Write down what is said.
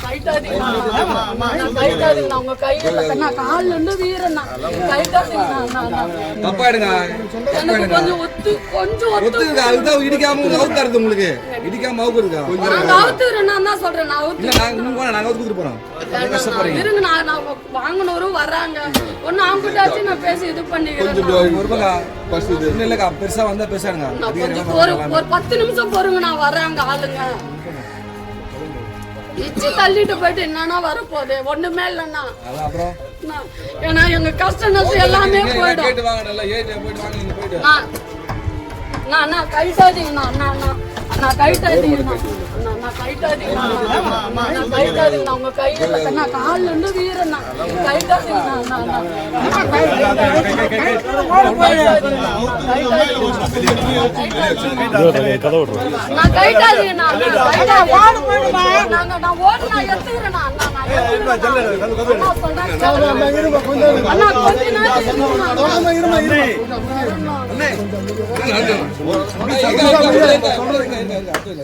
கைட்டாதீங்க உங்க கையில நான் கால்ல இருந்து வீரண்ணா கைட்டாதீங்க எனக்கு கொஞ்சம் ஒத்து அதுதான் இடிக்காம அவுத்தாருது உங்களுக்கு இடிக்காம அவுக்குறதுக்கா நான் அவுத்துறேன் நான் தான் சொல்றேன் நான் அவுத்து நாங்க அவுத்து போறோம் இருங்க நான் வாங்கினவரும் வர்றாங்க ஒன்னு அவங்க கிட்ட நான் பேசி இது பண்ணிக்கிறேன் இல்லக்கா பெருசா வந்தா பேசாங்க ஒரு 10 நிமிஷம் பொறுங்க நான் வர்றாங்க ஆளுங்க இச்சி தள்ளிட்டு போயிட்டு என்னன்னா வரப்போகுது ஒண்ணுமே இல்லைன்னா ஏன்னா எங்க கஷ்ட நஷ்டம் எல்லாமே போயிடும் நான் கைட்டாதீங்கண்ணா நான் கைட்டாதீங்கண்ணா உங்க கையில நான் கால்ல இருந்து வீரண்ணா கைட்டாதீங்கண்ணா நான் கைட்டாதீங்கண்ணா நான் ஓடுனா எடுத்துக்கிறேண்ணா சொல்றேன்